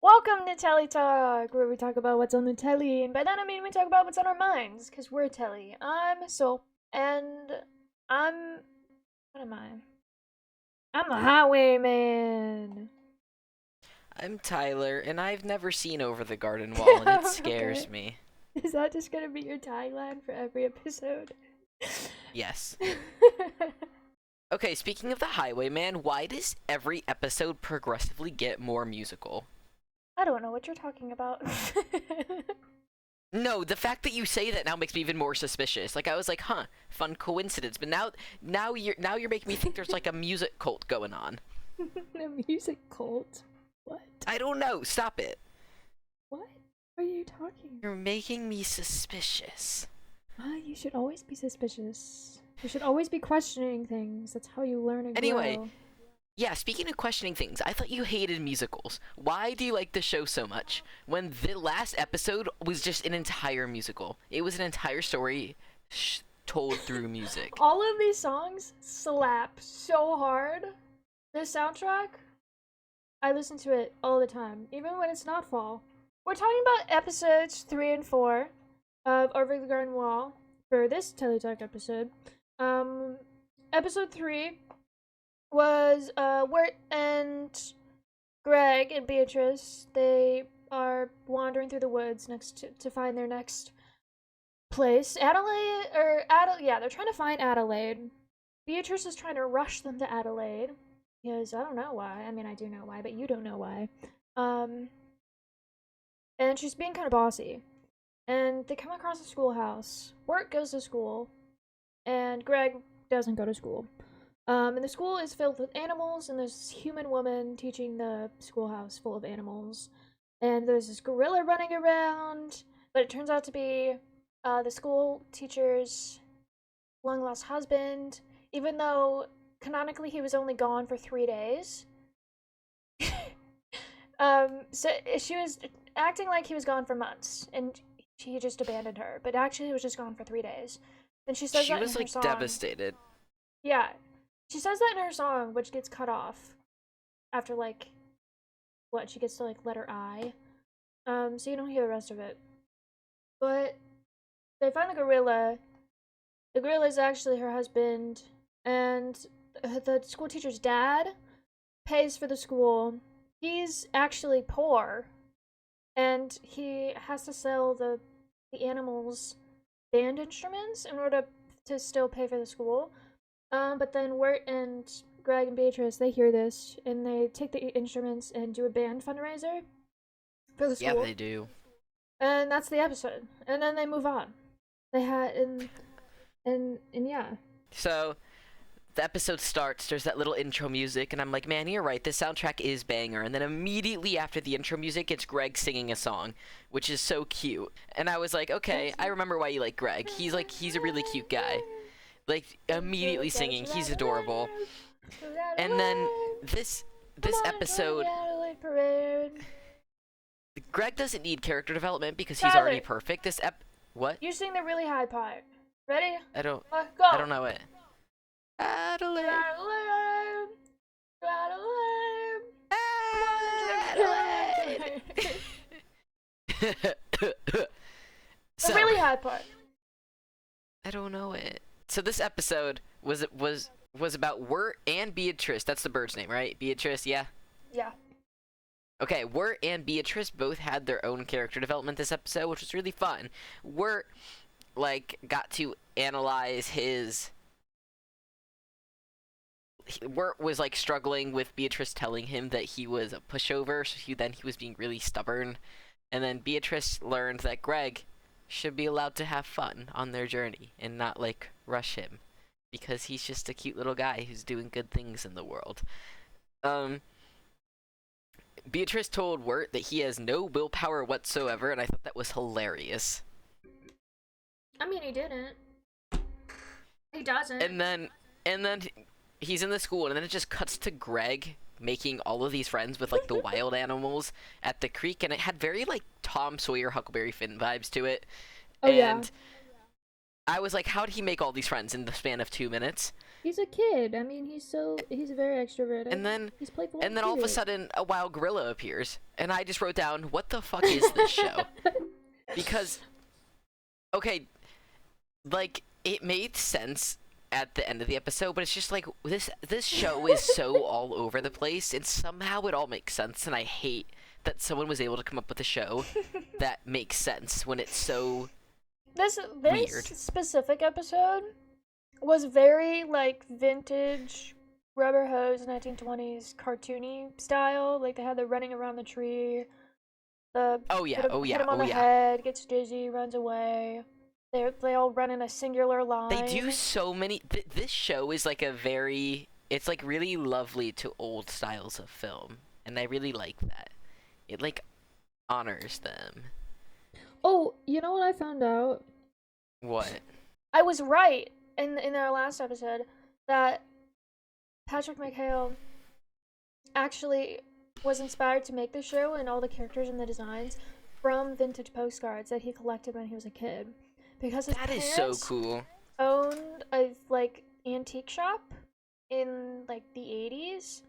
Welcome to Telly Talk, where we talk about what's on the telly, and by that I mean we talk about what's on our minds, because we're Telly. I'm Soul, and I'm. What am I? I'm the Highwayman! I'm Tyler, and I've never seen Over the Garden Wall, and it scares Okay. me. Is that just gonna be your tagline for every episode? Yes. Okay, speaking of the Highwayman, why does every episode progressively get more musical? I don't know what you're talking about. No, the fact that you say that now makes me even more suspicious. Like I was like, huh, fun coincidence. But now you're making me think there's like a music cult going on. A music cult? What? I don't know. Stop it. What are you talking You're making me suspicious. You should always be suspicious. You should always be questioning things. That's how you learn and Anyway, grow. yeah, speaking of questioning things, I thought you hated musicals. Why do you like the show so much? When the last episode was just an entire musical. It was an entire story told through music. All of these songs slap so hard. The soundtrack, I listen to it all the time, even when it's not fall. We're talking about episodes 3 and 4 of Over the Garden Wall for this Teletalk episode. Um, Episode 3 was Wirt and Greg and Beatrice. They are wandering through the woods to find their next place. Yeah, they're trying to find Adelaide. Beatrice is trying to rush them to Adelaide because I don't know why. I mean, I do know why, but you don't know why. Um, and she's being kind of bossy. And they come across a schoolhouse. Wirt goes to school, and Greg doesn't go to school. And the school is filled with animals, and there's this human woman teaching the schoolhouse full of animals. And there's this gorilla running around, but it turns out to be the school teacher's long lost husband, even though canonically he was only gone for 3 days. So she was acting like he was gone for months, and he just abandoned her, but actually he was just gone for 3 days. And she says She that in was her like song. devastated. Yeah, she says that in her song, which gets cut off after like what she gets to like letter I. So you don't hear the rest of it. But they find the gorilla. The gorilla is actually her husband, and the school teacher's dad pays for the school. He's actually poor, and he has to sell the animals band instruments in order to still pay for the school. But then Wirt and Greg and Beatrice, they hear this, and they take the instruments and do a band fundraiser for the Yeah, school. they do. And that's the episode. And then they move on. They had and yeah. So, the episode starts, there's that little intro music, and I'm like, man, you're right, this soundtrack is banger. And then immediately after the intro music, it's Greg singing a song, which is so cute. And I was like, okay, I remember why you like Greg. He's a really cute guy. Like, immediately singing, he's adorable. And then this episode, Greg doesn't need character development because he's already Tyler, perfect. What? you sing the really high part. Ready? I don't Go. I don't know it. Adelaide. Adelaide. Adelaide. The So, really high part. I don't know it. So this episode was about Wirt and Beatrice. That's the bird's name, right? Beatrice, yeah. Yeah. Okay, Wirt and Beatrice both had their own character development this episode, which was really fun. Wirt got to analyze his. Wirt was struggling with Beatrice telling him that he was a pushover, so he was being really stubborn, and then Beatrice learned that Greg should be allowed to have fun on their journey and not rush him, because he's just a cute little guy who's doing good things in the world. Beatrice told Wirt that he has no willpower whatsoever, and I thought that was hilarious. I mean, he didn't. He doesn't. And then he's in the school, and then it just cuts to Greg making all of these friends with the wild animals at the creek, and it had very Tom Sawyer Huckleberry Finn vibes to it. Oh, yeah. And I was like, how did he make all these friends in the span of 2 minutes? He's a kid. I mean, he's very extroverted. And then He's playful and then all of a cute. sudden a wild gorilla appears, and I just wrote down, what the fuck is this show? Because okay, like it made sense at the end of the episode, but it's just like this show is so all over the place, and somehow it all makes sense, and I hate that someone was able to come up with a show that makes sense when it's so This weird. specific episode was very like vintage rubber hose 1920s cartoony style. Like they had the running around the tree, the Oh yeah, hit him on the head, gets dizzy, runs away. They all run in a singular line. They do so many. This show is like a very. It's like really lovely to old styles of film, and I really like that. It like honors them. Oh, you know what I found out? What? I was right in our last episode that Patrick McHale actually was inspired to make the show and all the characters and the designs from vintage postcards that he collected when he was a kid. Because his That is parents so cool. owned a like antique shop in like the 80s,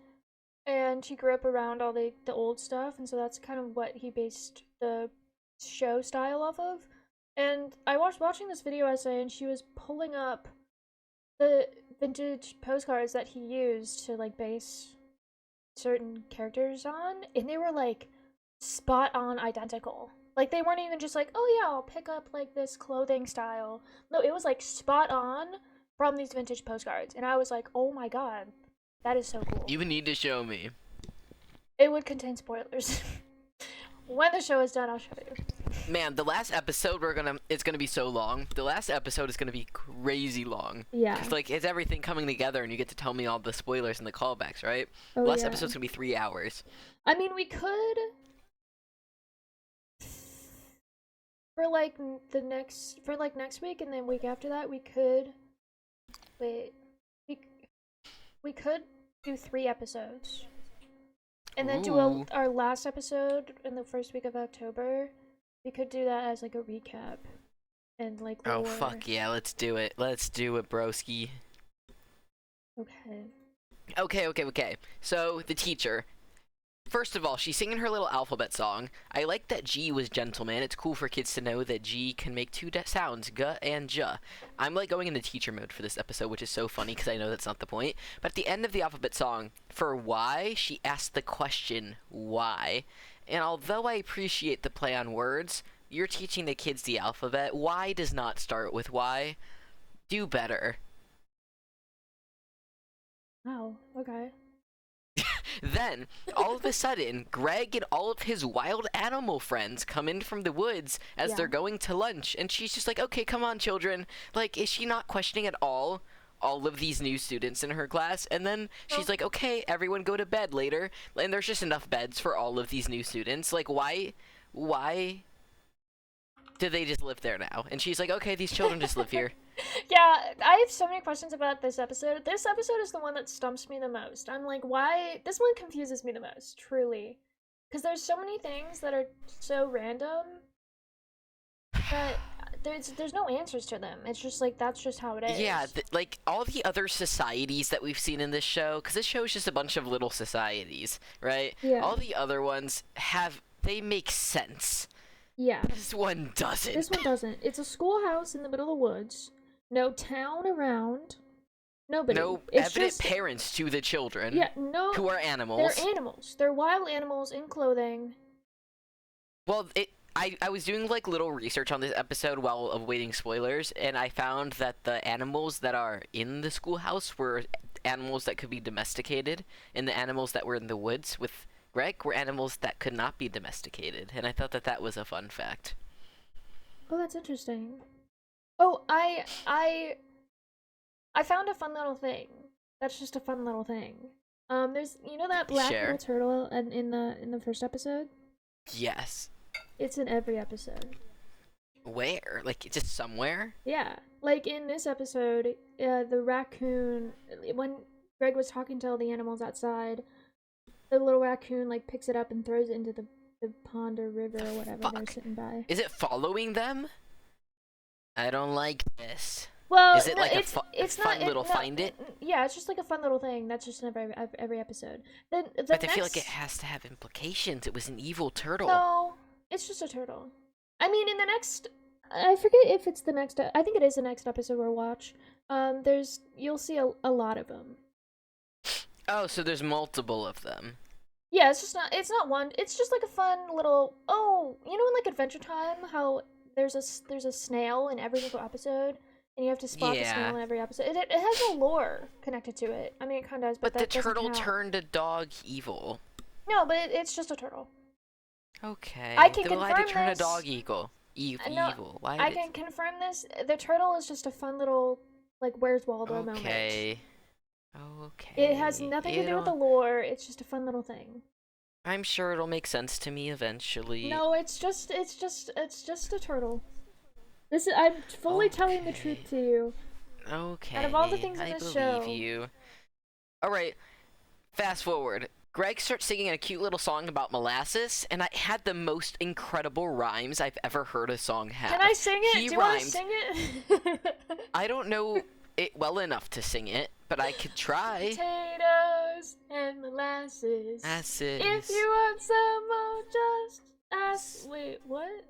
and he grew up around all the old stuff, and so that's kind of what he based the show style off of. And I was watching this video essay, and she was pulling up the vintage postcards that he used to like base certain characters on, and they were like spot on identical. Like they weren't even just like, oh yeah, I'll pick up like this clothing style. No, it was like spot on from these vintage postcards, and I was like, oh my god, that is so cool. You would need to show me. It would contain spoilers. When the show is done, I'll show you. Man, the last episode it's gonna be so long. The last episode is gonna be crazy long. Yeah. It's like it's everything coming together, and you get to tell me all the spoilers and the callbacks, right? Oh, The last yeah. episode's gonna be 3 hours. I mean, we could for like next week and then week after that, we could wait. We could do 3 episodes. And then do Ooh. our last episode in the first week of October. We could do that as like a recap and like Oh lore. fuck yeah, let's do it. Let's do it, broski. Okay. Okay. So, the teacher. First of all, she's singing her little alphabet song. I like that G was gentleman. It's cool for kids to know that G can make 2 sounds, G and J. I'm like going into teacher mode for this episode, which is so funny because I know that's not the point. But at the end of the alphabet song, for Y, she asked the question, why? And although I appreciate the play on words, you're teaching the kids the alphabet. Y does not start with Y. Do better. Wow. Okay. Then, all of a sudden, Greg and all of his wild animal friends come in from the woods as Yeah. they're going to lunch, and she's just like, okay, come on, children. Like, is she not questioning at all of these new students in her class? And then she's like, okay, everyone go to bed later, and there's just enough beds for all of these new students. Like, why do they just live there now? And she's like, okay, these children just live here. Yeah, I have so many questions about this episode. This episode is the one that stumps me the most. I'm like, why? This one confuses me the most, truly. Because there's so many things that are so random that there's no answers to them. It's just like, that's just how it is. Yeah, like all the other societies that we've seen in this show, because this show is just a bunch of little societies, right? Yeah. All the other ones they make sense. Yeah. This one doesn't. This one doesn't. It's a schoolhouse in the middle of the woods. No town around. Nobody. No It's evident just, parents to the children. Yeah, no. Who are animals. They're animals. They're wild animals in clothing. Well, I was doing like little research on this episode while awaiting spoilers, and I found that the animals that are in the schoolhouse were animals that could be domesticated, and the animals that were in the woods with Greg were animals that could not be domesticated, and I thought that that was a fun fact. Oh, that's interesting. Oh, I found a fun little thing. That's just a fun little thing. There's that black Share. little turtle in the first episode. Yes. It's in every episode. Where? Like, just somewhere? Yeah, like in this episode, the raccoon, when Greg was talking to all the animals outside, the little raccoon like picks it up and throws it into the pond or river or whatever they're Fuck. sitting by. Is it following them? I don't like this. Well, Is it no, like it's not fun little no, find it? yeah, it's just like a fun little thing that's just in every episode. Then the But I next feel like it has to have implications. It was an evil turtle. No, it's just a turtle. I mean, in the next, I forget if it's the next. I think it is the next episode we'll watch. You'll see a lot of them. Oh, so there's multiple of them. Yeah, it's not one. It's just like a fun little. Oh, you know, in like Adventure Time, how there's a snail in every single episode, and you have to spot the snail Yeah. in every episode. It has a lore connected to it. I mean, it kind of does, but But the that doesn't turtle count. turned a dog evil. No, but it's just a turtle. Okay. I can Then why did it confirm turn a this. dog eagle? No, Evil. Why I did can confirm this. The turtle is just a fun little, like, Where's Waldo moment. Okay. It has nothing to do with the lore. It's just a fun little thing. I'm sure it'll make sense to me eventually. No, it's just a turtle. I'm fully telling the truth to you. Okay. Out of all the things in I this believe show. you. All right. Fast forward. Greg starts singing a cute little song about molasses, and it had the most incredible rhymes I've ever heard a song have. Can I sing it? He Do you want to rhymed. sing it? I don't know it well enough to sing it, but I could try. Potatoes and molasses. Molasses. If you want some more, just ask. Wait, what?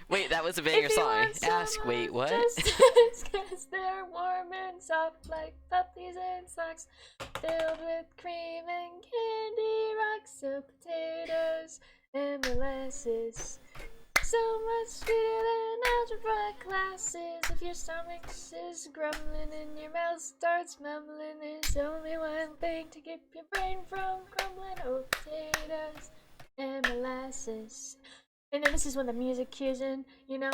Wait, that was a banger If you song. want some Ask, wait, more, what? just ask, 'cause they're warm and soft like puppies and socks, filled with cream and candy rocks of potatoes and molasses. So much sweeter than algebra classes. If your stomach is grumbling and your mouth starts mumbling, there's only one thing to keep your brain from crumbling. Oh, potatoes and molasses. And then this is when the music cues in, you know.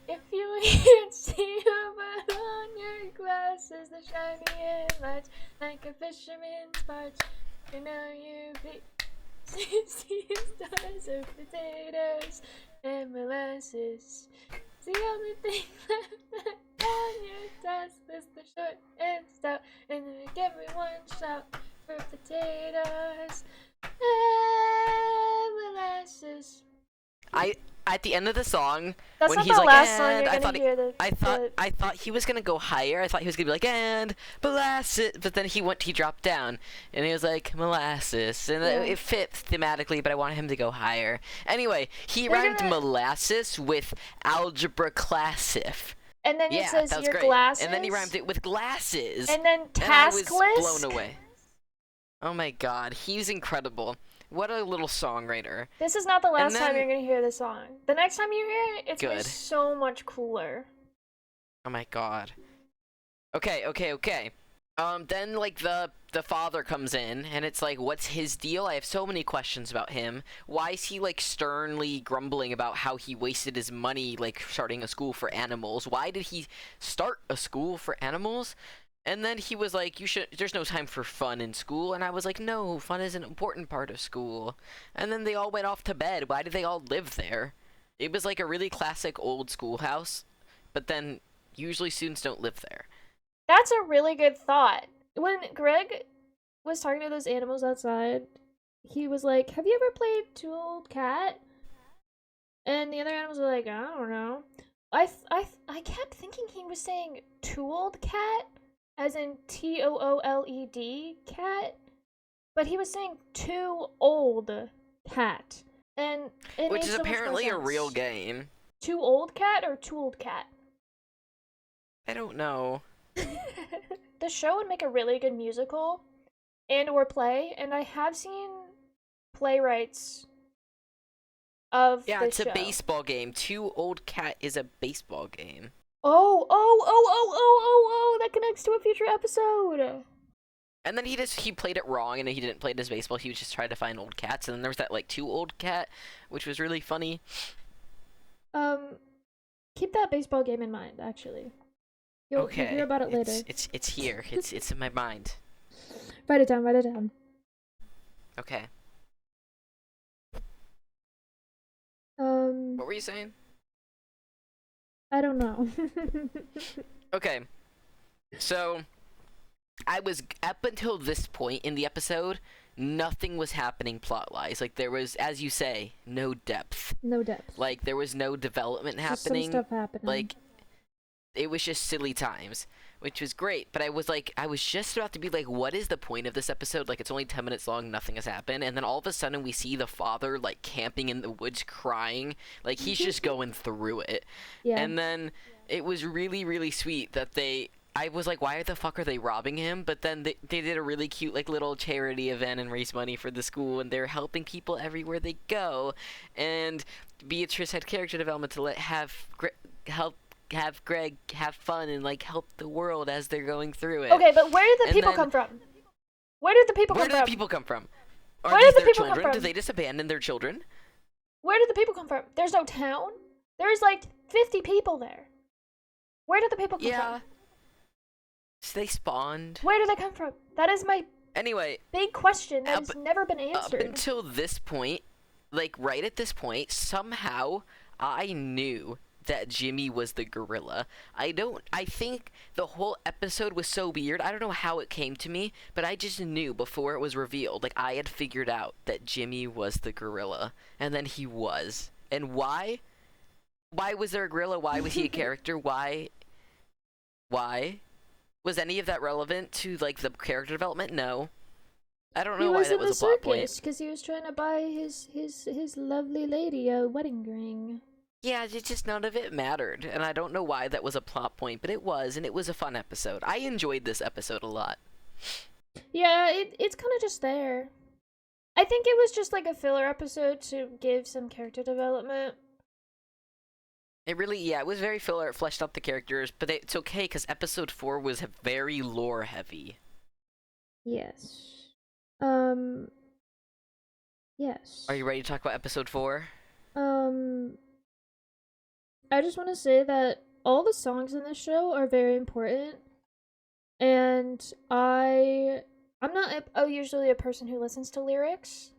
If you can't see your butt on your glasses, they're shiny and large, like a fisherman's barge. You know you be see stars of potatoes and molasses. It's the only thing left on your task list, the short and stout, and then you give me one shot for potatoes and molasses. At the end of the song, That's when not he's the like, last song and you're I gonna thought hear. I thought he was gonna go higher. I thought he was gonna be like, and molasses, but then he dropped down, and he was like molasses, and Yeah. it fit thematically, but I wanted him to go higher. Anyway, he They're rhymed gonna- molasses with algebra classif. And then Yeah, it says that was your great. glasses. And then he rhymed it with glasses. And then And task I was list. blown away. Oh my god, he's incredible. What a little songwriter. This is not the last time then- you're gonna hear this song. The next time you hear it, it's gonna be Good. so much cooler. Oh my god. Okay. Then like the father comes in and it's like, what's his deal? I have so many questions about him. Why is he like sternly grumbling about how he wasted his money like starting a school for animals? Why did he start a school for animals? And then he was like, there's no time for fun in school. And I was like, no, fun is an important part of school. And then they all went off to bed. Why did they all live there? It was like a really classic old schoolhouse, but then usually students don't live there. That's a really good thought. When Greg was talking to those animals outside, he was like, "Have you ever played Two Old Cat?" And the other animals were like, "I don't know." I kept thinking he was saying Two Old Cat, as in TOOLED cat, but he was saying Too Old Cat, and it Which made is so much more apparently a real sense. game. Too Old Cat or Too Old Cat? I don't know. The show would make a really good musical and or play, and I have seen playwrights of Yeah, this it's a show. baseball game. Two Old Cat is a baseball game. Oh, that connects to a future episode. And then he played it wrong, and he didn't play it as baseball. He was just trying to find old cats, and then there was that like Two Old Cat, which was really funny. Keep that baseball game in mind, actually. You'll hear about it later. It's here. It's in my mind. Write it down. Okay. Um, What were you saying? I don't know. Okay. So, I was up until this point in the episode, nothing was happening plot-wise. Like there was, as you say, no depth. No depth. Like there was no development Just happening. some stuff happening. Like it was just silly times, which was great. But I was just about to be like, what is the point of this episode? Like, it's only 10 minutes long, nothing has happened, and then all of a sudden we see the father like camping in the woods crying, like he's just going through it. Yeah. And then it was really, really sweet that I was like, why the fuck are they robbing him? But then they did a really cute like little charity event and raise money for the school, and they're helping people everywhere they go. And Beatrice had character development to help have Greg have fun and like help the world as they're going through it. Okay, but where did the people come from? Where did the people come from? Where did the people come from? Where did the people children? come from? Did they just abandon their children? Where did the people come from? There's no town. There's like 50 people there. Where did the people come from? So they spawned. Where did they come from? That is my big question that has never been answered. Up until this point, like right at this point, somehow I knew that Jimmy was the gorilla. I think the whole episode was so weird. I don't know how it came to me, but I just knew before it was revealed. Like, I had figured out that Jimmy was the gorilla, and then he was. And why? Why was there a gorilla? Why was he a character? Why? Was any of that relevant to, like, the character development? No. I don't know why that was a plot point. Because he was trying to buy his lovely lady a wedding ring. Yeah, it just none of it mattered, and I don't know why that was a plot point, but it was, and it was a fun episode. I enjoyed this episode a lot. Yeah, it's kind of just there. I think it was just like a filler episode to give some character development. It was very filler. It fleshed out the characters, but it's okay because episode 4 was very lore heavy. Yes. Yes. Are you ready to talk about episode 4? I just want to say that all the songs in this show are very important, and I'm not usually a person who listens to lyrics,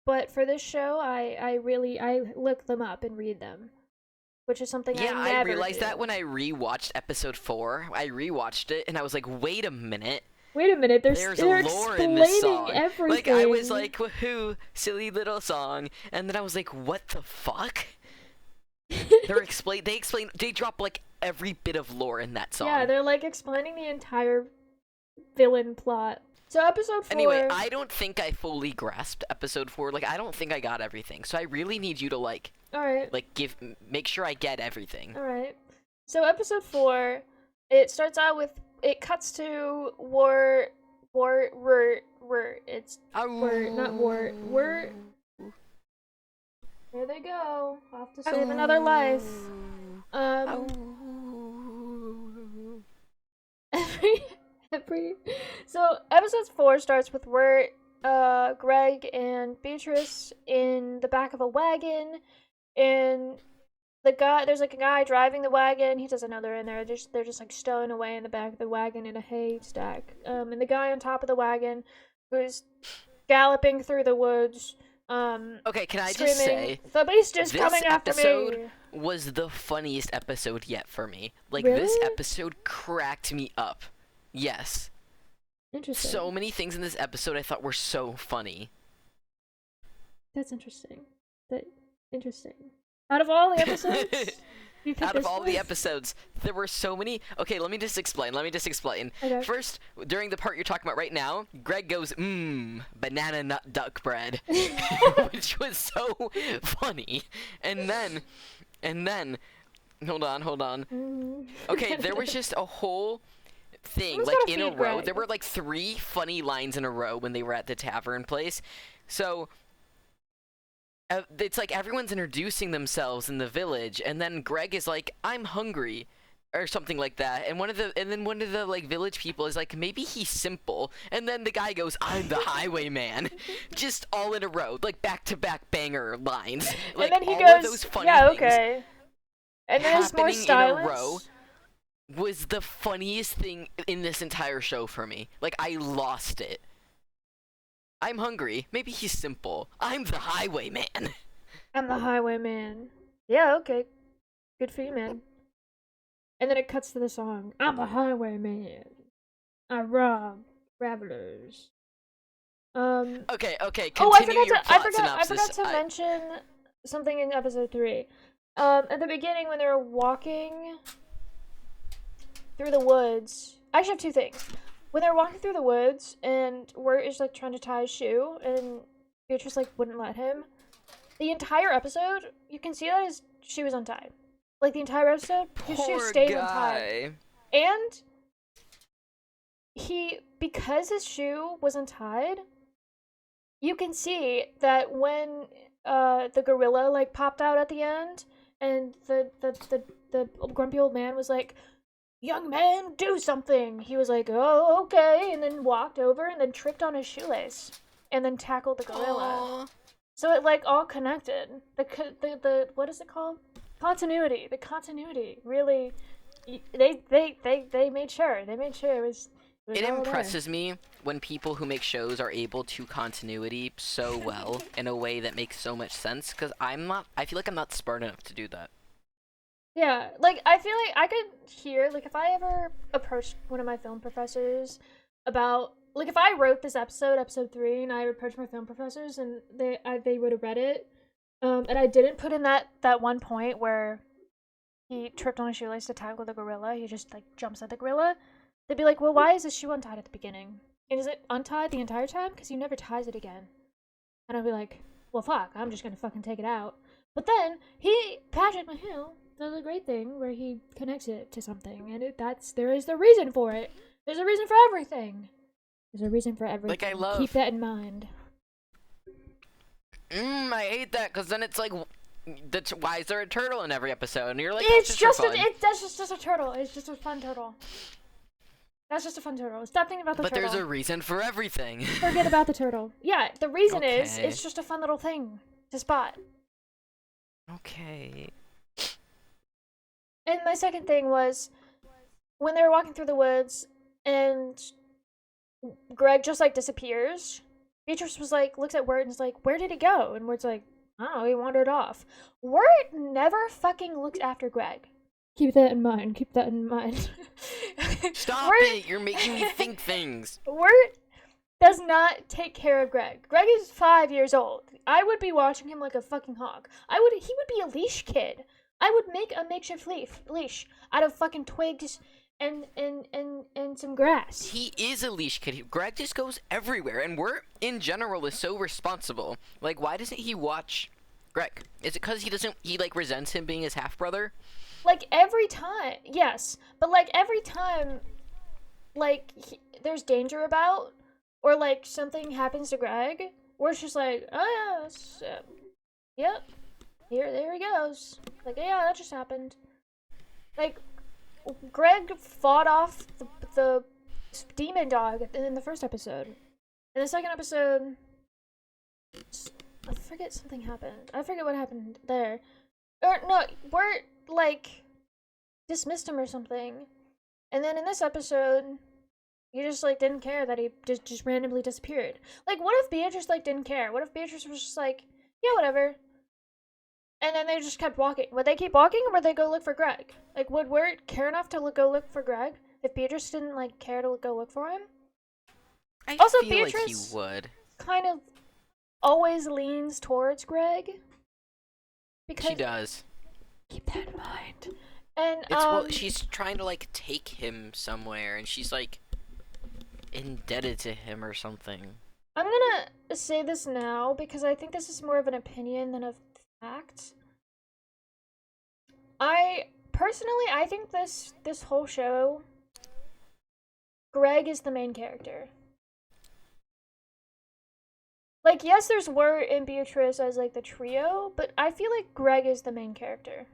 but for this show, I look them up and read them, which is something I realized that when I rewatched episode 4. I rewatched it, and I was like, wait a minute. There's lore in this song. Everything. Like, I was like, woohoo, silly little song, and then I was like, what the fuck? They drop like every bit of lore in that song. Yeah, they're like explaining the entire villain plot. So episode 4. Anyway, I don't think I fully grasped episode 4. Like, I don't think I got everything. So I really need you to like, alright, like make sure I get everything. Alright. So episode 4, it starts out with, it cuts to it's not war. Here they go, off to save another life. So episode 4 starts with Greg and Beatrice in the back of a wagon, and there's like a guy driving the wagon. He doesn't know they're in there. They're just like stowing away in the back of the wagon in a haystack. And the guy on top of the wagon who's galloping through the woods. Okay, can I screaming, just say, the beast is coming after me. This episode was the funniest episode yet for me. Like, really? This episode cracked me up. Yes. Interesting. So many things in this episode I thought were so funny. That's interesting. Interesting. Out of all the episodes? The episodes, there were so many. Okay, let me just explain. Okay. First, during the part you're talking about right now, Greg goes, banana nut duck bread, which was so funny. And then, hold on. Okay, there was just a whole thing, like in a row. Greg. There were like 3 funny lines in a row when they were at the tavern place. So it's like everyone's introducing themselves in the village, and then Greg is like, I'm hungry, or something like that, and then one of the like village people is like, maybe he's simple, and then the guy goes, I'm the highwayman. Just all in a row, like back-to-back banger lines, like, and then he all goes, of those funny yeah, things okay, and then there's more happening silence. in a row was the funniest thing in this entire show for me. Like, I lost it. I'm hungry. Maybe he's simple. I'm the highwayman. I'm the highwayman. Yeah, okay. Good for you, man. And then it cuts to the song. I'm the highwayman. I rob travelers. Okay. I Continue your plot forgot synopsis. to mention something in episode 3. At the beginning when they were walking through the woods, I actually have two things. When they're walking through the woods and Wirt is like trying to tie his shoe and Beatrice like wouldn't let him, the entire episode you can see that his shoe is untied. Like the entire episode, his shoe stays untied. And because his shoe was untied, you can see that when the gorilla like popped out at the end and the grumpy old man was like, "Young man, do something." He was like, "Oh, okay," and then walked over and then tripped on his shoelace and then tackled the gorilla. Aww. So it like all connected. The what is it called? Continuity. The continuity really. They made sure. They made sure it was. It impresses me when people who make shows are able to continuity so well in a way that makes so much sense, because I feel like I'm not smart enough to do that. Yeah, like, I feel like I could hear, like, if I ever approached one of my film professors about, like, if I wrote this episode 3, and I approached my film professors, and they would have read it, and I didn't put in that one point where he tripped on a shoelace to tackle the gorilla, he just, like, jumps at the gorilla, they'd be like, well, why is his shoe untied at the beginning? And is it untied the entire time? Because he never ties it again. And I'd be like, well, fuck, I'm just gonna fucking take it out. But then, Patrick Mahill does a great thing where he connects it to something, and there is the reason for it. There's a reason for everything. There's a reason for everything. Like, I love... Keep that in mind. I hate that, because then it's like, why is there a turtle in every episode? And you're like, that's just a turtle. It's just a fun turtle. That's just a fun turtle. Stop thinking about the turtle. But there's a reason for everything. Forget about the turtle. Yeah, the reason is, it's just a fun little thing to spot. Okay. And my second thing was, when they were walking through the woods, and Greg just, like, disappears, Beatrice was like, looks at Wirt and is like, where did he go? And Wirt's like, I don't know, he wandered off. Wirt never fucking looks after Greg. Keep that in mind. Keep that in mind. Stop it! You're making me think things. Wirt does not take care of Greg. Greg is 5 years old. I would be watching him like a fucking hawk. He would be a leash kid. I would make a makeshift leash out of fucking twigs and some grass. He is a leash kid. Greg just goes everywhere, and Wirt in general is so responsible. Like, why doesn't he watch Greg? Is it because he like resents him being his half brother? Like, every time, yes, but, like, every time, like, there's danger about, or, like, something happens to Greg, we're just like, oh, yeah, yep, there he goes. Like, yeah, that just happened. Like, Greg fought off the demon dog in the first episode. In the second episode, I forget something happened. I forget what happened there. Or, no, we're, like, dismissed him or something. And then in this episode, he just, like, didn't care that he just randomly disappeared. Like, what if Beatrice, like, didn't care? What if Beatrice was just like, yeah, whatever. And then they just kept walking. Would they keep walking, or would they go look for Greg? Like, would Wirt care enough to go look for Greg if Beatrice didn't, like, care to go look for him? I also, feel Beatrice like he would. kind of always leans towards Greg. Because she does. Keep that in mind. And well, she's trying to like take him somewhere, and she's like indebted to him or something. I'm gonna say this now because I think this is more of an opinion than a fact. I think this whole show, Greg is the main character. Like, yes, there's Wirt and Beatrice as, like, the trio, but I feel like Greg is the main character.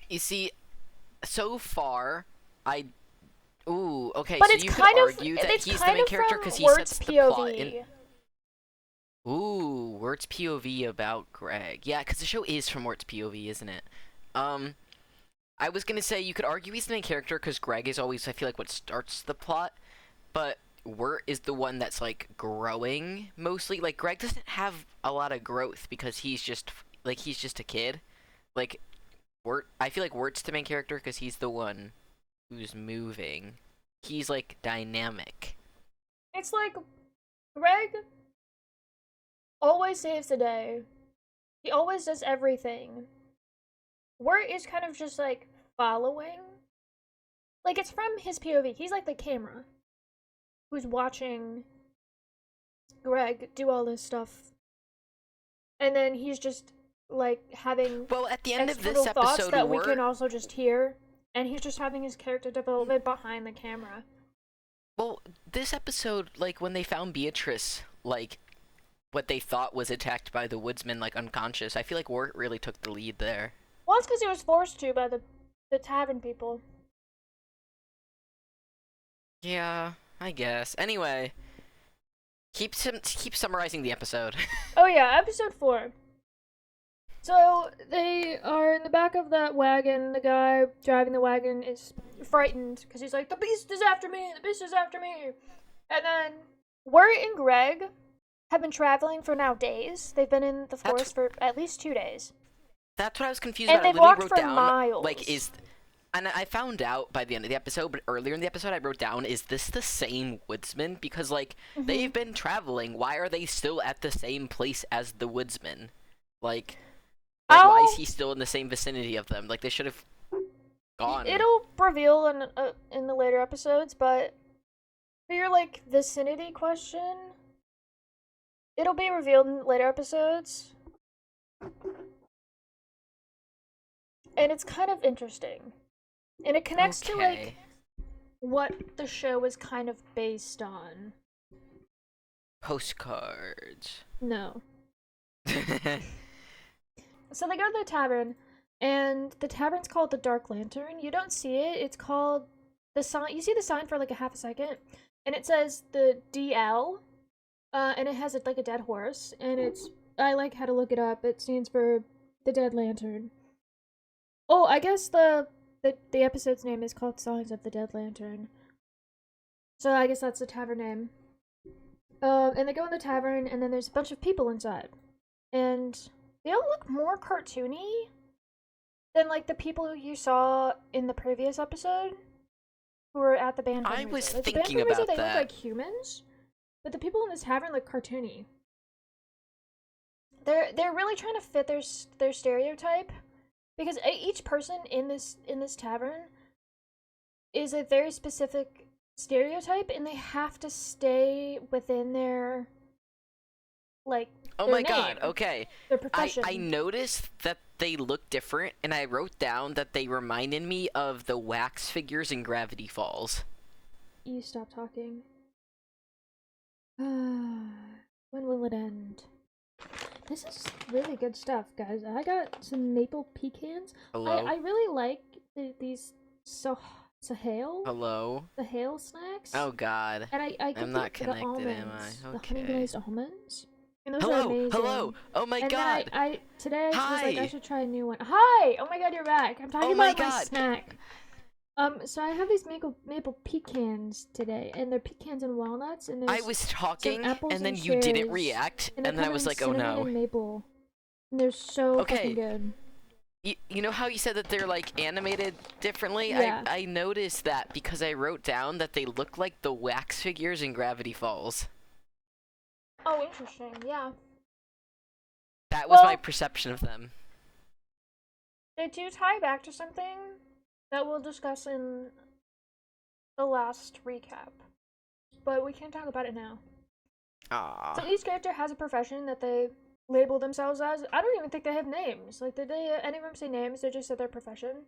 You see, so far, Ooh, okay, but so it's you could kind of, argue that it's he's the kind main of character from because he Wirt's sets the POV. plot in... Ooh, Wirt's POV about Greg. Yeah, because the show is from Wirt's POV, isn't it? I was gonna say you could argue he's the main character because Greg is always, I feel like, what starts the plot, but Wirt is the one that's, like, growing, mostly. Like, Greg doesn't have a lot of growth because he's just a kid. Like, I feel like Wirt's the main character because he's the one who's moving. He's, like, dynamic. It's like, Greg always saves the day. He always does everything. Wirt is kind of just, like, following. like it's from his POV. He's like the camera who's watching Greg do all this stuff, and then he's just like having Well, at the end of external this thoughts episode, that we can also just hear, and he's just having his character development behind the camera. Well, this episode, like, when they found Beatrice, like, what they thought was attacked by the woodsman, like, unconscious, I feel like Wirt really took the lead there. Well, it's because he was forced to by the tavern people. Yeah, I guess. Anyway, keep summarizing the episode. Oh yeah, episode 4. So they are in the back of that wagon. The guy driving the wagon is frightened because he's like, "The beast is after me! The beast is after me!" And then Wirt and Greg have been traveling for now days. They've been in the forest for at least 2 days. That's what I was confused And about. they've I literally walked wrote for down, miles. like, and I found out by the end of the episode, but earlier in the episode I wrote down, is this the same woodsman? Because, like, they've been traveling. Why are they still at the same place as the woodsman? Like why is he still in the same vicinity of them? Like, they should have gone. It'll reveal in the later episodes, but for your, like, vicinity question, it'll be revealed in later episodes. And it's kind of interesting. And it connects to, like, what the show is kind of based on. Postcards. No. So they go to the tavern, and the tavern's called the Dark Lantern. You don't see it. It's called the sign. You see the sign for like a half a second, and it says the DL, and it has like a dead horse, and I like had to look it up. It stands for the Dead Lantern. Oh, I guess the episode's name is called Songs of the Dead Lantern. So I guess that's the tavern name. And they go in the tavern, and then there's a bunch of people inside, and they all look more cartoony than, like, the people you saw in the previous episode who were at the band fundraiser. I was like, thinking the band fundraiser, about they that. look like humans, but the people in this tavern look cartoony. They're really trying to fit their stereotype, because each person in this tavern is a very specific stereotype, and they have to stay within their, like, oh their my name, god, okay. their profession. I noticed that they look different, and I wrote down that they reminded me of the wax figures in Gravity Falls. You stop talking. When will it end? This is really good stuff, guys. I got some maple pecans. Hello? I really like these Sahale. Hello? The Hale snacks. Oh god. And I I'm not connected, am I? The Okay. honey glazed almonds. And those are Hello? amazing. Hello? Oh my and god! then I today was like, I Hi! should try a new one. Hi! Oh my god, you're back. I'm talking Oh my about my god! snack. So I have these maple pecans today, and they're pecans and walnuts, and I there's was talking, apples and then and you didn't cherries, react, and and then I was like, oh cinnamon no. and maple. And they're so fucking good. You know how you said that they're, like, animated differently? Yeah. I noticed that because I wrote down that they look like the wax figures in Gravity Falls. Oh, interesting. Yeah. That was my perception of them. They do tie back to something that we'll discuss in the last recap, but we can't talk about it now. Aww. So each character has a profession that they label themselves as. I don't even think they have names. Like, did any of them say names? They just said their profession.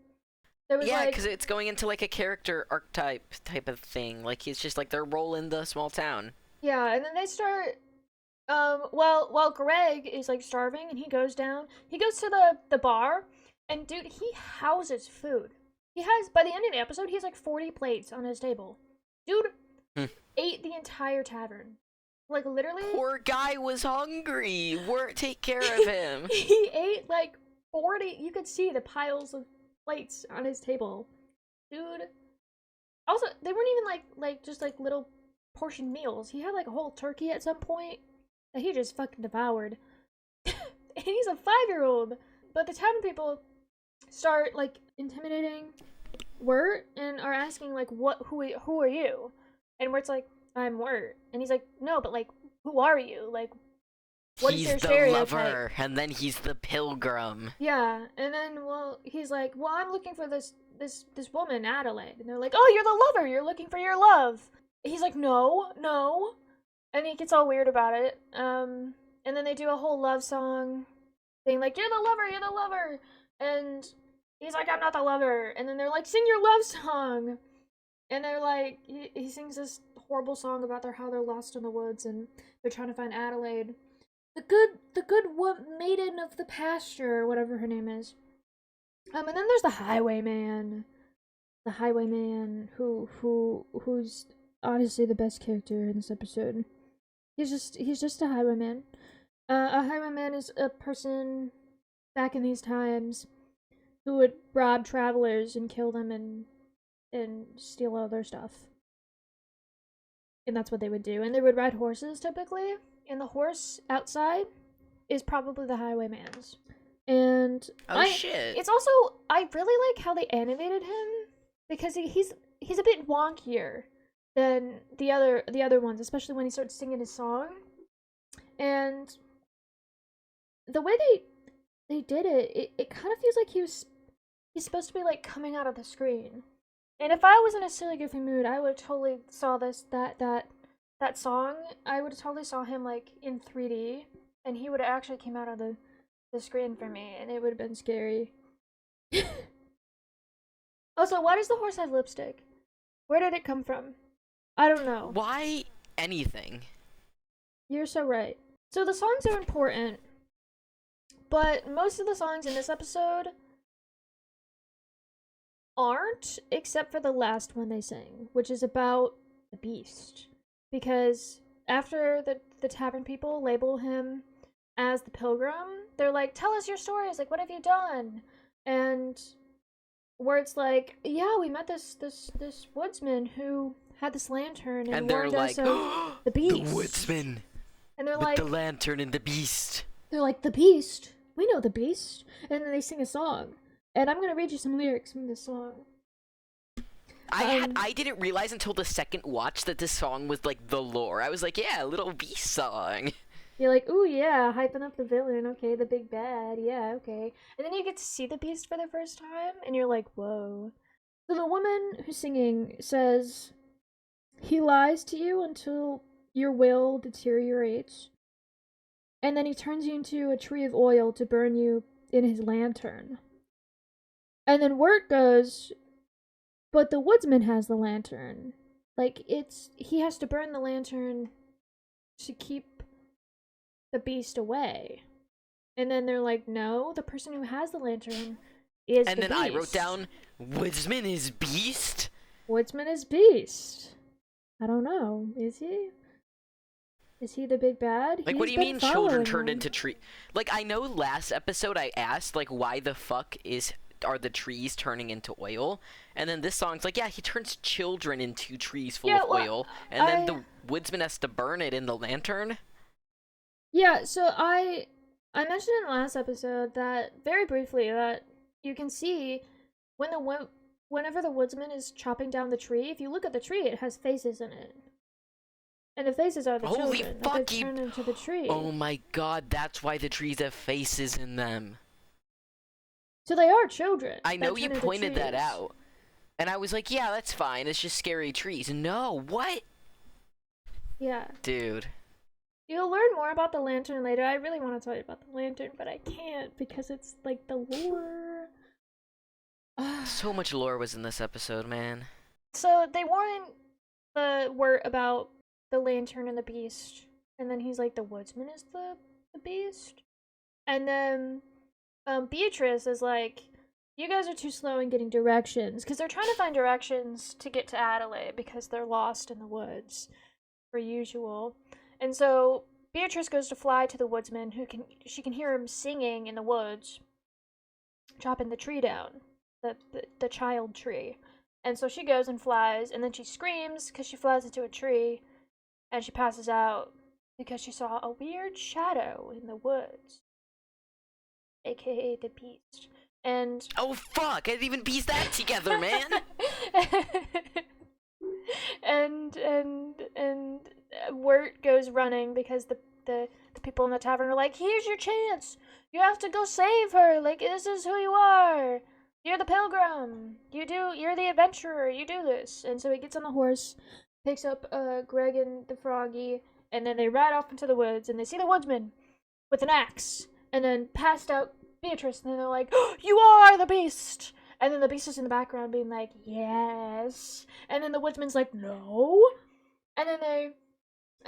There was, Yeah, like, because it's going into, like, a character archetype type of thing. Like, it's just, like, their role in the small town. yeah, and then they start, while Greg is, like, starving, and he goes to the bar, and, dude, he houses food. He has, by the end of the episode, he has, like, 40 plates on his table. Dude ate the entire tavern. Like, literally. Poor guy was hungry. Take care of him. He ate, like, 40, you could see the piles of plates on his table. Dude. Also, they weren't even, like, just, like, little portion meals. He had, like, a whole turkey at some point that he just fucking devoured. And he's a 5-year-old. But the tavern people start, like, intimidating Wirt and are asking, like, who are you? And Wirt's like, I'm Wirt. And he's like, no, but, like, who are you? Like, what is He's their the stereotype? lover, and then he's the pilgrim. Yeah, and then he's like, well, I'm looking for this woman, Adelaide, and they're like, oh, you're the lover. You're looking for your love. He's like, no, no, and he gets all weird about it. And then they do a whole love song thing, like, you're the lover, and he's like, I'm not the lover, and then they're like, sing your love song, and they're like, he sings this horrible song about how they're lost in the woods and they're trying to find Adelaide, the good maiden of the pasture, or whatever her name is. And then there's the highwayman, who's honestly the best character in this episode. He's just a highwayman. A highwayman is a person back in these times who would rob travelers and kill them and steal all their stuff. And that's what they would do. And they would ride horses typically. And the horse outside is probably the highwayman's. And Shit. It's also, I really like how they animated him, because he's a bit wonkier than the other ones, especially when he starts singing his song. And the way they did it kind of feels like he's supposed to be like coming out of the screen. And if I was in a silly goofy mood, I would have totally saw that song. I would have totally saw him like in 3D, and he would have actually came out of the screen for me, and it would have been scary. Also, why does the horse have lipstick? Where did it come from? I don't know. Why anything? You're so right. So the songs are important, but most of the songs in this episode aren't, except for the last one they sang, which is about the beast. Because after the tavern people label him as the pilgrim, they're like, tell us your stories, like, what have you done? And Word's like, yeah, we met this woodsman who had this lantern and they're warned like, us of the beast. The woodsman. And they're with like, the lantern and the beast. They're like, the beast? We know the beast. And then they sing a song. And I'm gonna read you some lyrics from this song. I didn't realize until the second watch that this song was like the lore. I was like, yeah, a little beast song. You're like, ooh, yeah, hyping up the villain, okay, the big bad, yeah, okay. And then you get to see the beast for the first time, and you're like, whoa. So the woman who's singing says, he lies to you until your will deteriorates, and then he turns you into a tree of oil to burn you in his lantern. And then word goes, but the woodsman has the lantern. Like, he has to burn the lantern to keep the beast away. And then they're like, no, the person who has the lantern is the beast. And then I wrote down, woodsman is beast? Woodsman is beast. I don't know. Is he? Is he the big bad? Like, what do you mean children turned into tree? Like, I know last episode I asked, like, why the fuck are the trees turning into oil? And then this song's like, yeah, he turns children into trees full of oil. And then the woodsman has to burn it in the lantern? Yeah, so I mentioned in the last episode that, very briefly, that you can see whenever the woodsman is chopping down the tree, if you look at the tree, it has faces in it. And the faces are the children that they turn into the tree. Oh my god, that's why the trees have faces in them. So they are children. I know you pointed that out. And I was like, yeah, that's fine, it's just scary trees. No, what? Yeah. Dude. You'll learn more about the lantern later. I really want to tell you about the lantern, but I can't because it's like the lore. So much lore was in this episode, man. So they warn the word about the lantern and the beast, and then he's like, the woodsman is the beast? And then Beatrice is like, you guys are too slow in getting directions, because they're trying to find directions to get to Adelaide because they're lost in the woods, per usual. And so Beatrice goes to fly to the woodsman, she can hear him singing in the woods, chopping the tree down, the child tree. And so she goes and flies, and then she screams because she flies into a tree, and she passes out because she saw a weird shadow in the woods, aka the beast. And oh fuck! I didn't even piece that together, man. and Wirt goes running because the people in the tavern are like, here's your chance. You have to go save her. Like, this is who you are. You're the pilgrim. You're the adventurer. You do this. And so he gets on the horse, picks up Greg and the froggy, and then they ride off into the woods, and they see the woodsman with an axe, and then passed out Beatrice, and then they're like, oh, you are the beast! And then the beast is in the background being like, yes. And then the woodsman's like, no. And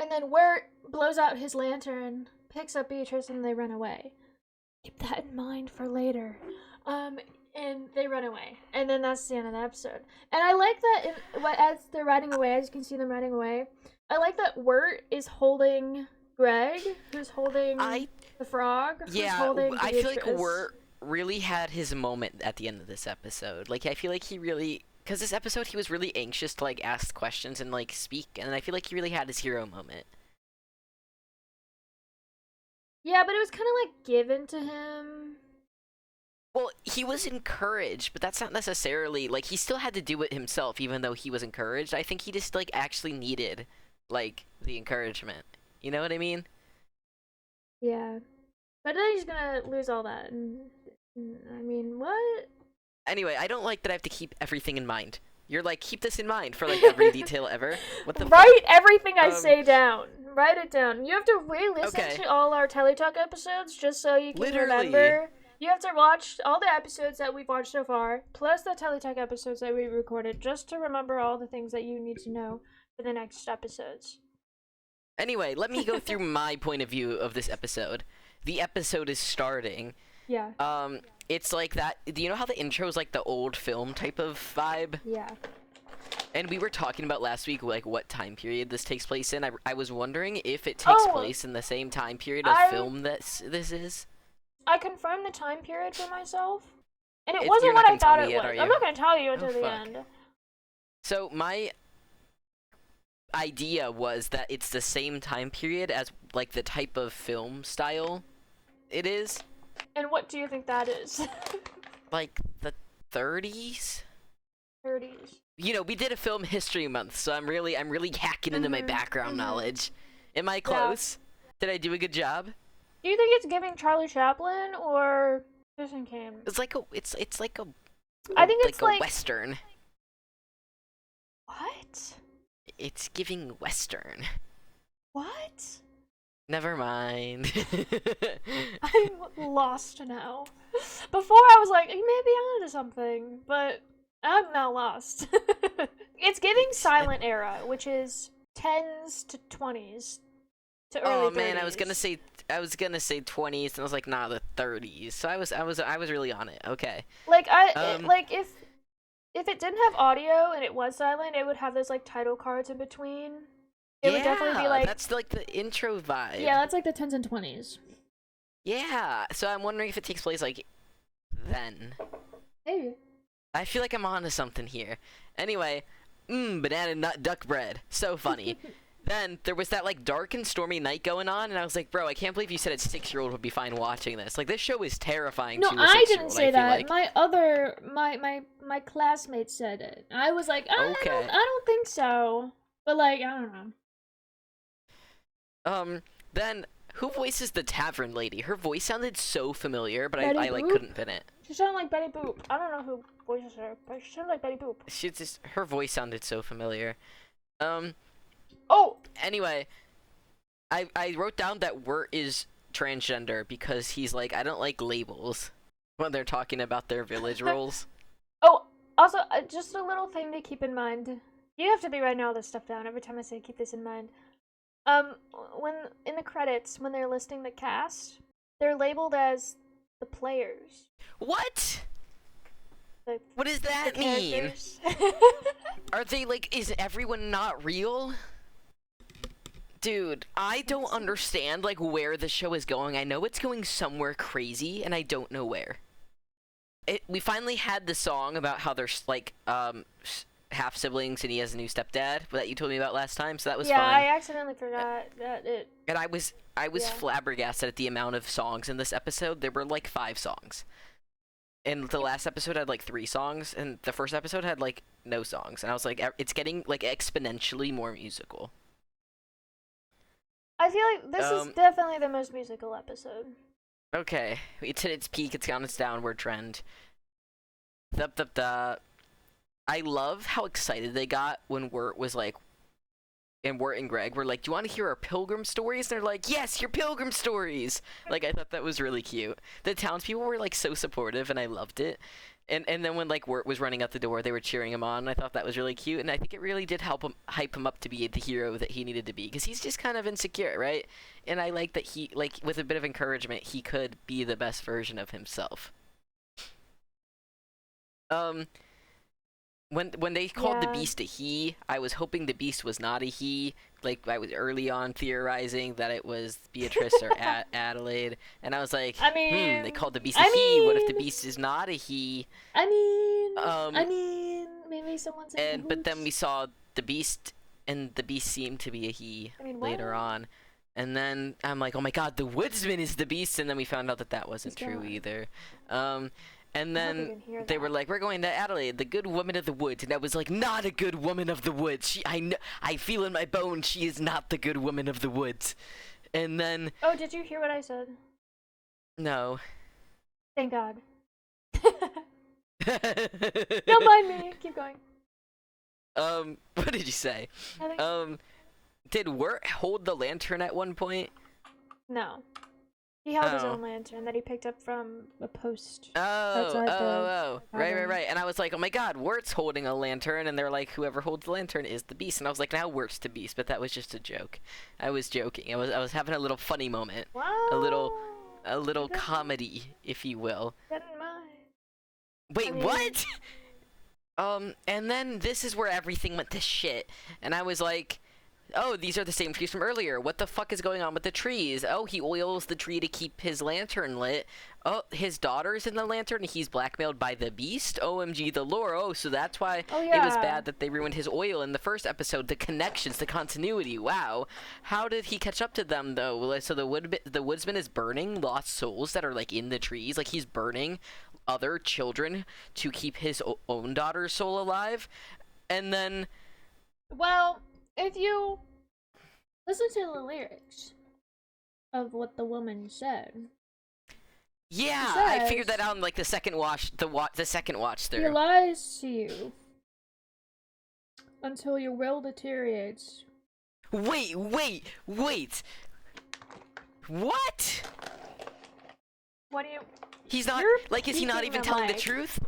then Wirt blows out his lantern, picks up Beatrice, and they run away. Keep that in mind for later. And they run away. And then that's the end of the episode. And I like that as they're riding away, as you can see them riding away, I like that Wirt is holding Greg, who's holding the frog, who's holding Beatrice. I feel like Wirt really had his moment at the end of this episode. Like, I feel like he really... Because this episode, he was really anxious to, like, ask questions and, like, speak. And I feel like he really had his hero moment. Yeah, but it was kind of, like, given to him. Well, he was encouraged, but that's not necessarily... Like, he still had to do it himself, even though he was encouraged. I think he just, like, actually needed, like, the encouragement. You know what I mean? Yeah. But then he's gonna lose all that. And I mean, what? Anyway, I don't like that I have to keep everything in mind. You're like, keep this in mind for, like, every detail ever. What the Write everything I say down. Write it down. You have to re-listen to all our Telly Talk episodes just so you can remember. You have to watch all the episodes that we've watched so far, plus the Telly Talk episodes that we recorded, just to remember all the things that you need to know for the next episodes. Anyway, let me go through my point of view of this episode. The episode is starting. Yeah. It's like that. Do you know how the intro is like the old film type of vibe? Yeah. And we were talking about last week, like, what time period this takes place in. I was wondering if it takes place in the same time period of film that this is. I confirmed the time period for myself, and it wasn't what I thought it was. I'm not going to tell you until the end. So my idea was that it's the same time period as, like, the type of film style it is. And what do you think that is? Like the 30s? 30s. You know, we did a film history month, so I'm really hacking into my background knowledge. Am I close? Yeah. Did I do a good job? Do you think it's giving Charlie Chaplin or Citizen Kane? It's like a I think it's like a western. What? It's giving western. What? Never mind. I'm lost now. Before I was like, you may be onto something, but I'm now lost. It's giving silent era, which is 10s to 20s to early 30s. Oh man, I was gonna say 20s, and I was like, nah, the 30s. So I was really on it. Okay. Like if it didn't have audio and it was silent, it would have those like title cards in between. It would definitely be like... that's like the intro vibe. Yeah, that's like the 10s and 20s. Yeah, so I'm wondering if it takes place like then. Maybe. I feel like I'm onto something here. Anyway, banana nut duck bread. So funny. Then there was that like dark and stormy night going on, and I was like, bro, I can't believe you said a 6-year-old would be fine watching this. Like, this show is terrifying to a 6-year-old. No, I didn't say that. Like. My classmates said it. I was like, I don't think so. But like, I don't know. Then who voices the tavern lady? Her voice sounded so familiar, but I like Boop? couldn't pin it. She sounded like Betty Boop. I don't know who voices her, but she sounded like Betty Boop. Her voice sounded so familiar. Oh! Anyway, I wrote down that Wirt is transgender because he's like, I don't like labels when they're talking about their village roles. Oh, also, just a little thing to keep in mind. You have to be writing all this stuff down every time I say keep this in mind. When in the credits, when they're listing the cast, they're labeled as the players. What? What does that mean? Are they like, is everyone not real? Dude, I don't understand like where the show is going. I know it's going somewhere crazy, and I don't know where. We finally had the song about how there's like half siblings and he has a new stepdad that you told me about last time, so that was fun. Yeah, I accidentally forgot that it. And I was flabbergasted at the amount of songs in this episode. There were like 5 songs. And the last episode had like 3 songs, and the first episode had like no songs. And I was like, it's getting like exponentially more musical. I feel like this is definitely the most musical episode. Okay, it's hit its peak. It's on its downward trend. I love how excited they got when Wirt was like, and Wirt and Greg were like, "Do you want to hear our pilgrim stories?" And they're like, "Yes, your pilgrim stories." Like, I thought that was really cute. The townspeople were like so supportive, and I loved it. And then when like Wirt was running out the door, they were cheering him on. And I thought that was really cute, and I think it really did help him hype him up to be the hero that he needed to be, because he's just kind of insecure, right? And I like that he, like, with a bit of encouragement, he could be the best version of himself. When they called the Beast a he, I was hoping the Beast was not a he. Like, I was early on theorizing that it was Beatrice or Adelaide, and I was like, they called the Beast a he. What if the Beast is not a he? I mean, maybe someone's in but then we saw the Beast, and the Beast seemed to be a he later on. And then I'm like, oh my god, the Woodsman is the Beast, and then we found out that that wasn't true either. And then they were like, we're going to Adelaide, the good woman of the woods. And I was like, not a good woman of the woods. I feel in my bones she is not the good woman of the woods. And then... Oh, did you hear what I said? No. Thank God. Don't mind me. Keep going. What did you say? Did Wirt hold the lantern at one point? No. He held his own lantern that he picked up from a post outside the right. And I was like, oh my god, Wirt's holding a lantern, and they're like, whoever holds the lantern is the Beast. And I was like, now Wirt's the Beast, but that was just a joke. I was joking. I was having a little funny moment. Wow. A little comedy, if you will. Get in mind. Wait, what? And then this is where everything went to shit, and I was like, oh, these are the same trees from earlier. What the fuck is going on with the trees? Oh, he oils the tree to keep his lantern lit. Oh, his daughter's in the lantern. He's blackmailed by the Beast. OMG, the lore. Oh, so that's why it was bad that they ruined his oil in the first episode. The connections, the continuity. Wow. How did he catch up to them, though? So the woodsman is burning lost souls that are, like, in the trees. Like, he's burning other children to keep his own daughter's soul alive. And then... Well... If you listen to the lyrics of what the woman said, yeah, I figured that out in like the second watch through. He lies to you until your will deteriorates. Wait! What? What do you? He's not like. Is he not even telling the truth?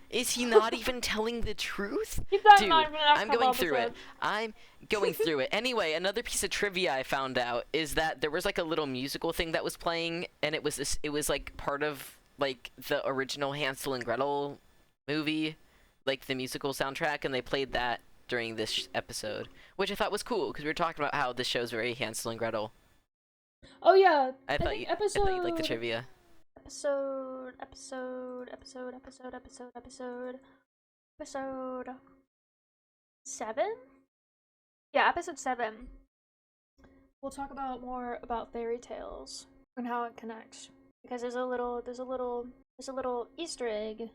Is he not even telling the truth? Dude, I'm going through it. Anyway, another piece of trivia I found out is that there was like a little musical thing that was playing, and it was like part of like the original Hansel and Gretel movie, like the musical soundtrack, and they played that during this episode, which I thought was cool because we were talking about how this show's very Hansel and Gretel. Oh yeah, I thought you'd like the trivia. Episode 7? Yeah, episode 7. We'll talk about more about fairy tales and how it connects, because there's a little Easter egg.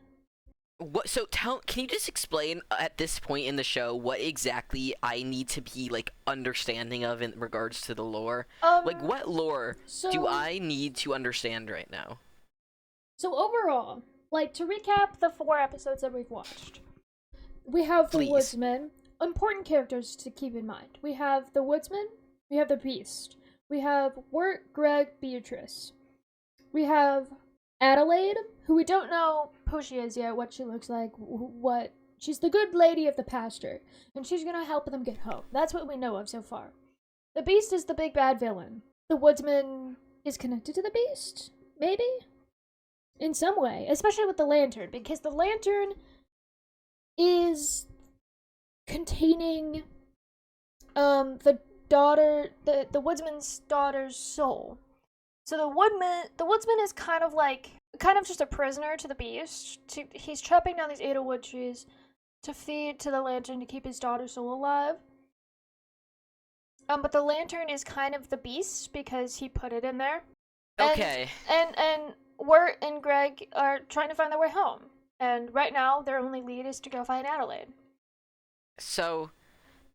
What? So can you just explain at this point in the show what exactly I need to be like understanding of in regards to the lore? Like what lore do I need to understand right now? So overall, like, to recap the 4 episodes that we've watched, we have the Woodsman. Important characters to keep in mind. We have the Woodsman, we have the Beast, we have Wirt, Greg, Beatrice. We have Adelaide, who we don't know who she is yet, what she looks like, she's the good lady of the pasture, and she's gonna help them get home. That's what we know of so far. The Beast is the big bad villain. The Woodsman is connected to the Beast, maybe? In some way, especially with the lantern, because the lantern is containing the woodsman's daughter's soul. So the woodsman is kind of just a prisoner to the Beast. He's chopping down these Edelwood trees to feed to the lantern to keep his daughter's soul alive. But the lantern is kind of the Beast because he put it in there. Okay. And Wirt and Greg are trying to find their way home. And right now, their only lead is to go find Adelaide. So,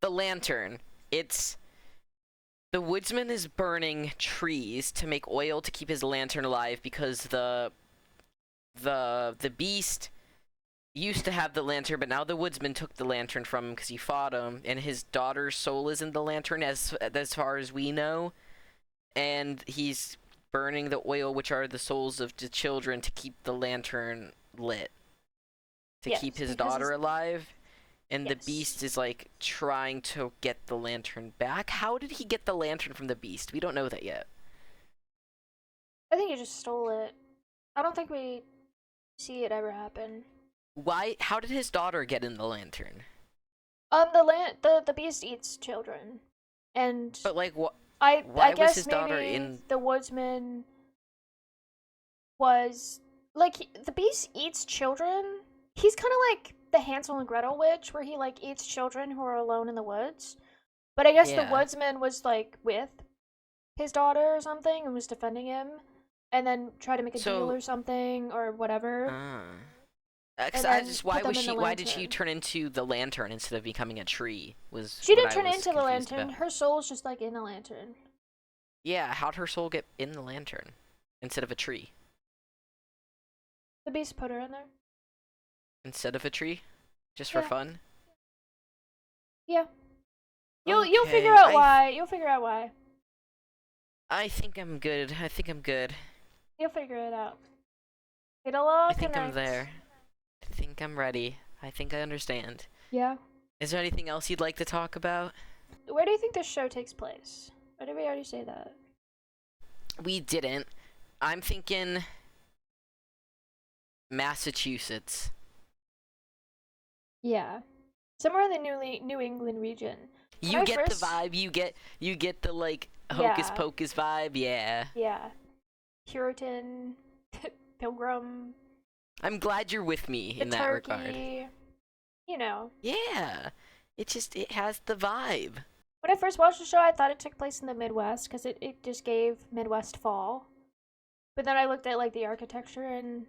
the lantern, it's The woodsman is burning trees to make oil to keep his lantern alive because the beast used to have the lantern, but now the woodsman took the lantern from him because he fought him, and his daughter's soul is in the lantern as far as we know, and he's burning the oil, which are the souls of the children, to keep the lantern lit, to Yes, keep his because daughter alive. And Yes. the beast is like trying to get the lantern back. How did he get the lantern from the beast? We don't know that yet. I think he just stole it. I don't think we see it ever happen. Why? How did his daughter get in the lantern? The beast eats children, and But like, what? I Why was guess his maybe daughter in? the woodsman was like the beast eats children. He's kind of like the Hansel and Gretel witch, where he like eats children who are alone in the woods. But I guess the Yeah. woodsman was like with his daughter or something and was defending him, and then tried to make a deal So, or something or whatever. Cause And I then just put them in the why did she lantern. turn into the lantern instead of becoming a tree? Was She what didn't I turn was into the confused lantern. about. Her soul's just like in the lantern. Yeah, how'd her soul get in the lantern instead of a tree? The beast put her in there. Instead of a tree, just for Yeah. fun. Yeah. You'll Okay, figure out why. You'll figure out why. I think I'm good. I think I'm good. You'll figure it out. It'll all I think I'm connect. there. I think I'm ready. I think I understand. Yeah. Is there anything else you'd like to talk about? Where do you think this show takes place? Or did we already say that? We didn't. I'm thinking Massachusetts. Yeah. Somewhere in the New England region. When You I get first- the vibe. You get the like hocus Yeah. pocus vibe. Yeah. Yeah. Puritan, Pilgrim, I'm glad you're with me the in that regard. turkey. You know. Yeah. It has the vibe. When I first watched the show, I thought it took place in the Midwest because it just gave Midwest fall. But then I looked at like the architecture and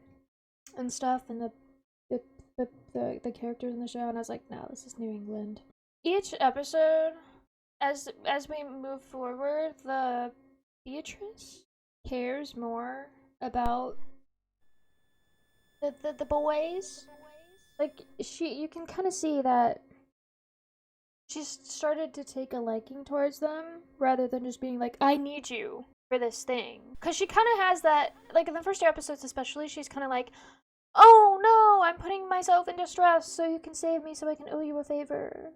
stuff and the characters in the show, and I was like, no, this is New England. Each episode, as we move forward, the Beatrice cares more about the boys. Like you can kind of see that she's started to take a liking towards them rather than just being like, I need you for this thing. Because she kind of has that, like in the first two episodes especially, she's kind of like, oh no, I'm putting myself in distress so you can save me so I can owe you a favor.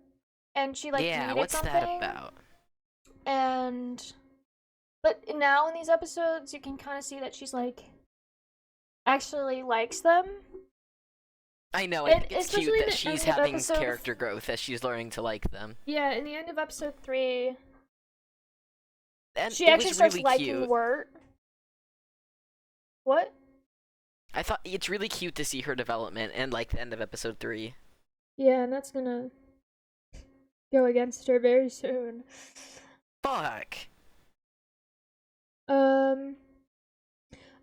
And she like Yeah, needed what's something. that about? But now in these episodes, you can kind of see that she's like, actually likes them. I know, I And think it's especially cute in that the she's end of having episode- character growth as she's learning to like them. Yeah, in the end of episode 3, And she it actually was starts really liking cute. Wirt. What? I thought it's really cute to see her development and like the end of episode 3. Yeah, and that's gonna go against her very soon. Fuck.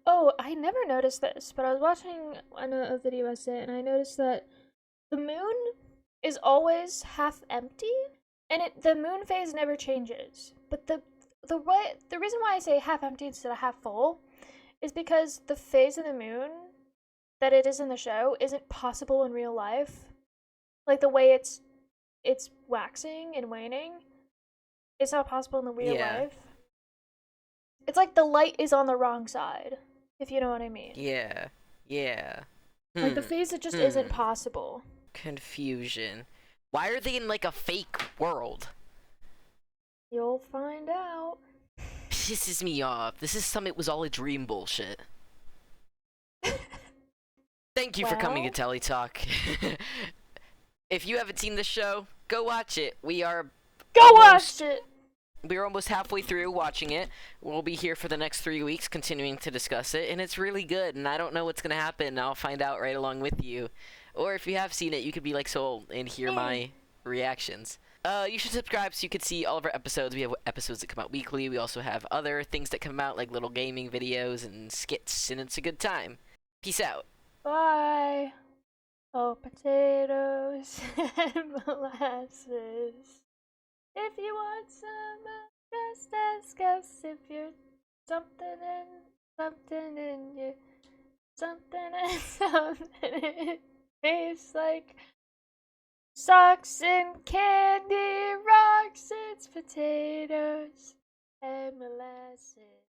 Oh, I never noticed this, but I was watching a video essay and I noticed that the moon is always half empty, and the moon phase never changes. But the reason why I say half empty instead of half full is because the phase of the moon that it is in the show isn't possible in real life. Like the way it's waxing and waning, it's not possible in the real Yeah. life. It's like the light is on the wrong side, if you know what I mean. Yeah. Yeah. Like the phase, it just isn't possible. Confusion. Why are they in like a fake world? You'll find out. Pisses me off. This is some it was all a dream bullshit. Thank you for coming to Well- Telly Talk. If you haven't seen the show, go watch it. Go Almost- watch it! We're almost halfway through watching it. We'll be here for the next 3 weeks continuing to discuss it, and it's really good, and I don't know what's going to happen. I'll find out right along with you. Or if you have seen it, you could be like soul and hear my reactions. You should subscribe so you can see all of our episodes. We have episodes that come out weekly. We also have other things that come out, like little gaming videos and skits, and it's a good time. Peace out. Bye. Oh, potatoes and molasses. If you want some. Just ask us if you're something in you, something and something. It tastes like socks and candy, rocks, it's potatoes and molasses.